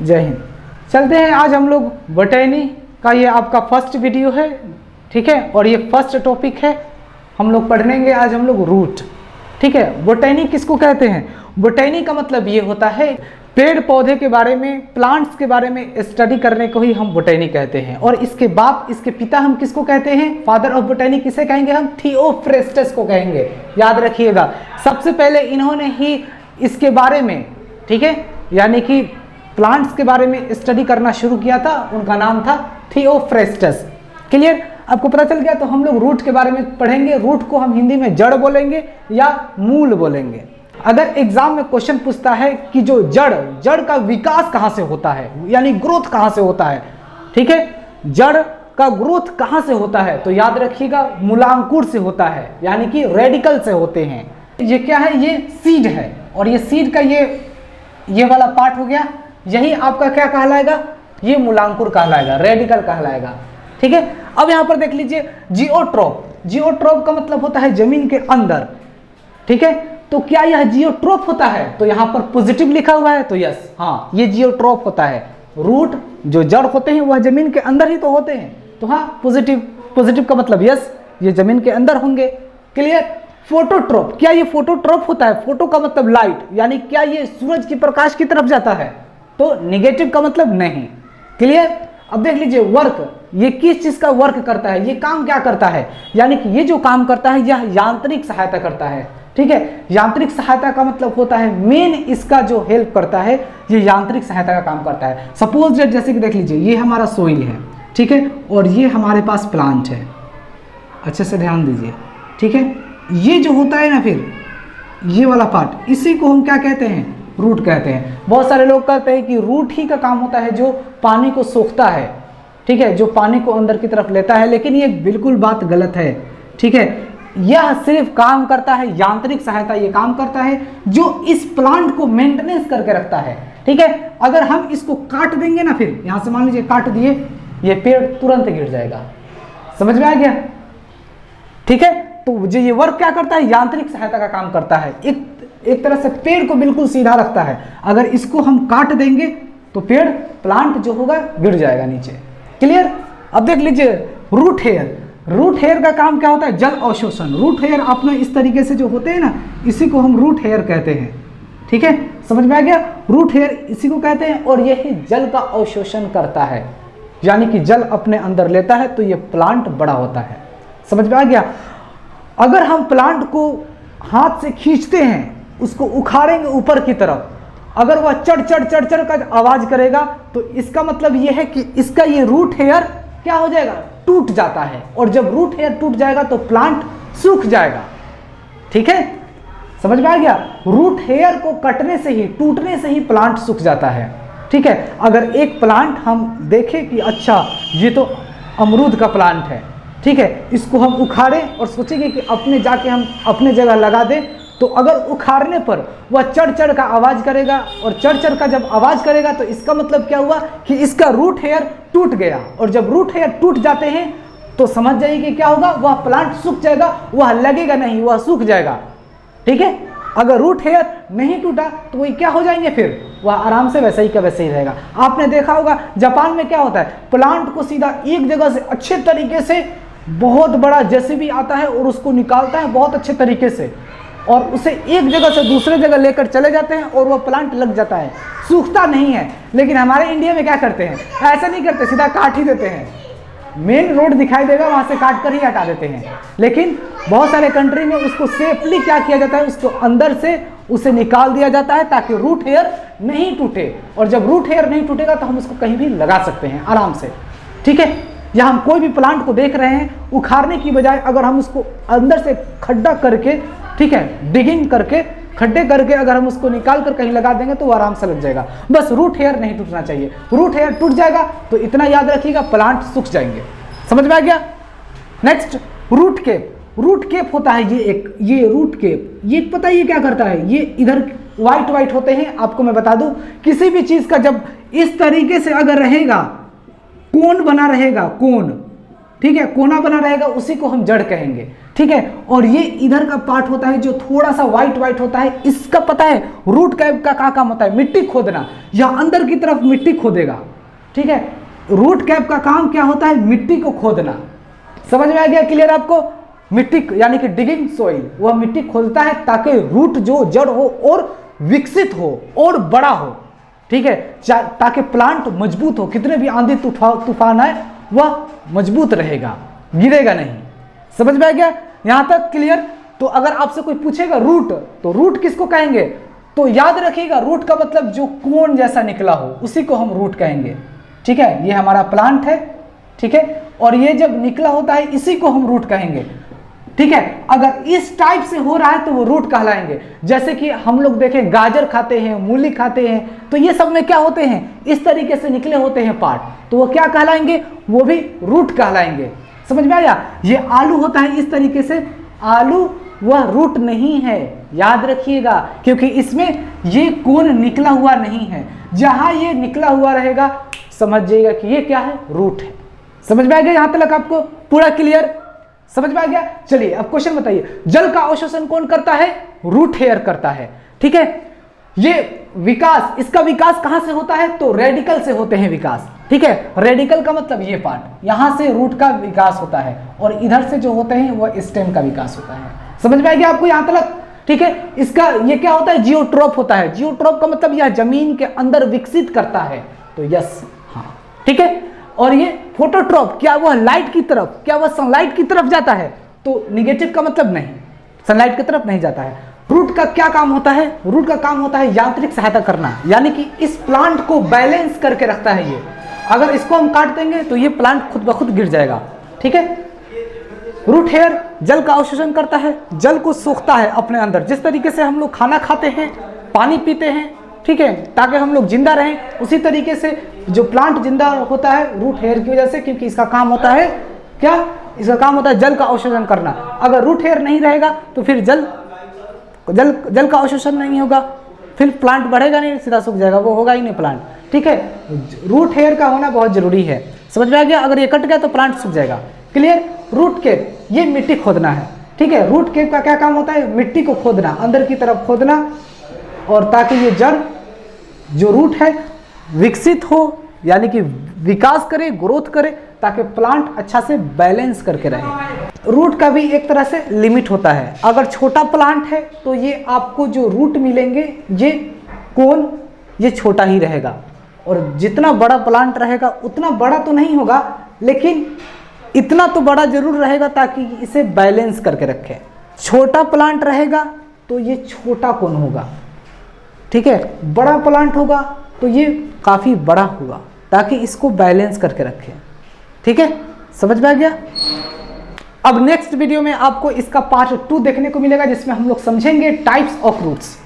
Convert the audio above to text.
जय हिंद। चलते हैं, आज हम लोग बॉटनी का ये आपका फर्स्ट वीडियो है, ठीक है, और ये फर्स्ट टॉपिक है। हम लोग पढ़ेंगे आज हम लोग रूट, ठीक है। बॉटनी किसको कहते हैं? बॉटनी का मतलब ये होता है पेड़ पौधे के बारे में, प्लांट्स के बारे में स्टडी करने को ही हम बॉटनी कहते हैं। और इसके बाप, इसके पिता हम किसको कहते हैं? फादर ऑफ बॉटनी किसे कहेंगे? हम थियोफ्रेस्टस को कहेंगे, याद रखिएगा। सबसे पहले इन्होंने ही इसके बारे में, ठीक है, यानी कि प्लांट्स के बारे में स्टडी करना शुरू किया था। उनका नाम था थियोफ्रेस्टस। क्लियर? आपको पता चल गया। तो हम लोग रूट के बारे में पढ़ेंगे। रूट को हम हिंदी में जड़ बोलेंगे या मूल बोलेंगे। अगर एग्जाम में क्वेश्चन पूछता है कि जो जड़ का विकास कहाँ से होता है, यानी ग्रोथ कहाँ से होता है, ठीक है, जड़ का ग्रोथ कहाँ से होता है, तो याद रखिएगा मूलांकुर से होता है, यानी कि रेडिकल से होते हैं। ये क्या है? ये सीड है, और ये सीड का ये वाला पार्ट हो गया, यही आपका क्या कहलाएगा? ये मूलांकुर कहलाएगा, रेडिकल कहलाएगा, ठीक है। अब यहाँ पर देख लीजिए जियोट्रोप। जियोट्रोप का मतलब होता है जमीन के अंदर, ठीक है। तो क्या यह जियोट्रोप होता है? तो यहाँ पर पॉजिटिव लिखा हुआ है, तो यस, हाँ, ये जियोट्रोप होता है। रूट जो जड़ होते हैं वह जमीन के अंदर ही तो होते हैं, तो हाँ पॉजिटिव का मतलब यस, ये जमीन के अंदर होंगे। क्लियर? फोटोट्रोप, क्या ये फोटोट्रोप होता है? फोटो का मतलब लाइट, यानी क्या ये सूरज की प्रकाश की तरफ जाता है? तो नेगेटिव का मतलब नहीं। क्लियर? अब देख लीजिए वर्क, ये किस चीज का वर्क करता है, ये काम क्या करता है, यानी कि ये जो काम करता है यह यांत्रिक सहायता करता है, ठीक है। यांत्रिक सहायता का मतलब होता है मेन इसका जो हेल्प करता है, ये यांत्रिक सहायता का काम करता है। सपोज जैसे कि देख लीजिए ये हमारा सोइल है, ठीक है, और ये हमारे पास प्लांट है। अच्छे से ध्यान दीजिए, ठीक है। ये जो होता है ना, फिर ये वाला पार्ट, इसी को हम क्या कहते हैं? रूट कहते हैं। बहुत सारे लोग कहते हैं कि रूट ही का काम होता है जो पानी को सोखता है, ठीक है, जो पानी को अंदर की तरफ लेता है, लेकिन ये बिल्कुल बात गलत है, ठीक है। यह सिर्फ काम करता है यांत्रिक सहायता, ये काम करता है जो इस प्लांट को मेंटेनेंस करके रखता है, ठीक है। अगर हम इसको काट देंगे ना, फिर यहां से मान लीजिए काट दिए, ये पेड़ तुरंत गिर जाएगा। समझ में आ गया? ठीक है। तो जो ये वर्क क्या करता है? यांत्रिक सहायता का काम करता है, एक तरह से पेड़ को बिल्कुल सीधा रखता है। अगर इसको हम काट देंगे तो पेड़, प्लांट जो होगा गिर जाएगा नीचे। क्लियर? अब देख लीजिए रूट हेयर। रूट हेयर का काम क्या होता है? जल अवशोषण। रूट हेयर अपना इस तरीके से जो होते हैं ना, इसी को हम रूट हेयर कहते हैं, ठीक है। समझ में आ गया? रूट हेयर इसी को कहते हैं, और यही जल का अवशोषण करता है, यानी कि जल अपने अंदर लेता है, तो ये प्लांट बड़ा होता है। समझ में आ गया? अगर हम प्लांट को हाथ से खींचते हैं, उसको उखाड़ेंगे ऊपर की तरफ, अगर वह चढ़ का आवाज करेगा, तो इसका मतलब यह है कि इसका ये रूट हेयर क्या हो जाएगा? टूट जाता है। और जब रूट हेयर टूट जाएगा तो प्लांट सूख जाएगा, ठीक है। समझ में आ गया? रूट हेयर को कटने से ही, टूटने से ही प्लांट सूख जाता है, ठीक है। अगर एक प्लांट हम देखें कि अच्छा ये तो अमरूद का प्लांट है, ठीक है, इसको हम उखाड़ें और सोचेंगे कि अपने जाके हम अपने जगह लगा दें, तो अगर उखाड़ने पर वह चढ़ का आवाज करेगा, और चढ़ का जब आवाज करेगा तो इसका मतलब क्या हुआ कि इसका रूट हेयर टूट गया। और जब रूट हेयर टूट जाते हैं तो समझ जाइए कि क्या होगा? वह प्लांट सूख जाएगा, वह लगेगा नहीं, वह सूख जाएगा, ठीक है। अगर रूट हेयर नहीं टूटा तो वही क्या हो जाएंगे? फिर वह आराम से वैसे ही का वैसे ही रहेगा। आपने देखा होगा जापान में क्या होता है, प्लांट को सीधा एक जगह से अच्छे तरीके से, बहुत बड़ा जेसीबी आता है और उसको निकालता है बहुत अच्छे तरीके से, और उसे एक जगह से दूसरे जगह लेकर चले जाते हैं, और वह प्लांट लग जाता है, सूखता नहीं है। लेकिन हमारे इंडिया में क्या करते हैं? ऐसा नहीं करते, सीधा काट ही देते हैं। मेन रोड दिखाई देगा, वहां से काट कर ही हटा देते हैं। लेकिन बहुत सारे कंट्री में उसको सेफली क्या किया जाता है? उसको अंदर से उसे निकाल दिया जाता है, ताकि रूट हेयर नहीं टूटे। और जब रूट हेयर नहीं टूटेगा तो हम उसको कहीं भी लगा सकते हैं आराम से, ठीक है। या हम कोई भी प्लांट को देख रहे हैं, उखाड़ने की बजाय अगर हम उसको अंदर से खड्डा करके, ठीक है, डिगिंग करके, खड्डे करके अगर हम उसको निकाल कर कहीं लगा देंगे तो वो आराम से लग जाएगा। बस रूट हेयर नहीं टूटना चाहिए। रूट हेयर टूट जाएगा तो इतना याद रखिएगा, प्लांट सूख जाएंगे। समझ में आ गया? Next root cap. Root cap होता है ये रूट केप, ये पता है ये क्या करता है? ये इधर व्हाइट होते हैं। आपको मैं बता दूं, किसी भी चीज का जब इस तरीके से अगर रहेगा, कोन बना रहेगा, कोन, ठीक है, कोना बना रहेगा, उसी को हम जड़ कहेंगे, ठीक है। और ये इधर का पार्ट होता है जो थोड़ा सा व्हाइट व्हाइट होता है, इसका पता है रूट कैप का क्या काम होता है? मिट्टी खोदना, या अंदर की तरफ मिट्टी खोदेगा, ठीक है। रूट कैप का काम क्या होता है? मिट्टी को खोदना। समझ में आ गया? क्लियर आपको? मिट्टी यानी कि डिगिंग सोइल, वह मिट्टी खोदता है ताकि रूट जो जड़ हो और विकसित हो और बड़ा हो, ठीक है, ताकि प्लांट मजबूत हो, कितने भी आंधी तूफान आए वह मजबूत रहेगा, गिरेगा नहीं। समझ में आ गया यहां तक? क्लियर? तो अगर आपसे कोई पूछेगा रूट, तो रूट किसको कहेंगे? तो याद रखिएगा, रूट का मतलब जो कोन जैसा निकला हो उसी को हम रूट कहेंगे, ठीक है। ये हमारा प्लांट है, ठीक है, और ये जब निकला होता है इसी को हम रूट कहेंगे, ठीक है। अगर इस टाइप से हो रहा है तो वो रूट कहलाएंगे। जैसे कि हम लोग देखें, गाजर खाते हैं, मूली खाते हैं, तो ये सब में क्या होते हैं? इस तरीके से निकले होते हैं पार्ट, तो वो क्या कहलाएंगे? वो भी रूट कहलाएंगे। समझ में आया? ये आलू होता है इस तरीके से, आलू वह रूट नहीं है, याद रखिएगा, क्योंकि इसमें ये कोन निकला हुआ नहीं है। जहां ये निकला हुआ रहेगा समझ जाइएगा कि ये क्या है? रूट है। समझ में आ गया यहां तक आपको? पूरा क्लियर? समझ में आ गया? चलिए अब क्वेश्चन बताइए, जल का अवशोषण कौन करता है? रूट हेयर करता है, ठीक है। ये विकास, इसका विकास कहां से होता है? तो रेडिकल से होते हैं विकास, ठीक है। रेडिकल का मतलब ये पार्ट, यहां से रूट का विकास होता है, और इधर से जो होते हैं वह स्टेम का विकास होता है। समझ में आ गया आपको यहां तक? ठीक है। इसका ये क्या होता है? जियोट्रोप होता है। जियोट्रोप का मतलब यह जमीन के अंदर विकसित करता है, तो यस, हाँ, ठीक है। और ये फोटोट्रोप, क्या वह लाइट की तरफ, क्या वह सनलाइट की तरफ जाता है? तो निगेटिव का मतलब नहीं, सनलाइट की तरफ नहीं जाता है। रूट का क्या काम होता है? रूट का काम होता है यांत्रिक सहायता करना, यानी कि इस प्लांट को बैलेंस करके रखता है ये। अगर इसको हम काट देंगे तो ये प्लांट खुद ब खुद गिर जाएगा, ठीक है। रूट हेयर जल का अवशोषण करता है, जल को सोखता है अपने अंदर। जिस तरीके से हम लोग खाना खाते हैं, पानी पीते हैं, ठीक है, ताकि हम लोग जिंदा रहें, उसी तरीके से जो प्लांट जिंदा होता है रूट हेयर की वजह से, क्योंकि इसका काम होता है क्या? इसका काम होता है जल का अवशोषण करना। अगर रूट हेयर नहीं रहेगा तो फिर जल का अवशोषण नहीं होगा, फिर प्लांट बढ़ेगा नहीं, सीधा सूख जाएगा, वो होगा ही नहीं प्लांट, ठीक है। रूट हेयर का होना बहुत जरूरी है। समझ में आ गया? अगर ये कट गया तो प्लांट सूख जाएगा। क्लियर? रूट केप, ये मिट्टी खोदना है, ठीक है। रूट केप का क्या काम होता है? मिट्टी को खोदना, अंदर की तरफ खोदना, और ताकि ये जड़ जो रूट है विकसित हो, यानी कि विकास करे, ग्रोथ करे, ताकि प्लांट अच्छा से बैलेंस करके रहे। रूट का भी एक तरह से लिमिट होता है। अगर छोटा प्लांट है तो ये आपको जो रूट मिलेंगे ये कोन ये छोटा ही रहेगा, और जितना बड़ा प्लांट रहेगा उतना बड़ा तो नहीं होगा, लेकिन इतना तो बड़ा जरूर रहेगा ताकि इसे बैलेंस करके रखे। छोटा प्लांट रहेगा तो ये छोटा कोन होगा, ठीक है। बड़ा प्लांट होगा तो ये काफ़ी बड़ा होगा, ताकि इसको बैलेंस करके रखें, ठीक है। समझ में आ गया? अब नेक्स्ट वीडियो में आपको इसका पार्ट 2 देखने को मिलेगा, जिसमें हम लोग समझेंगे टाइप्स ऑफ रूट्स।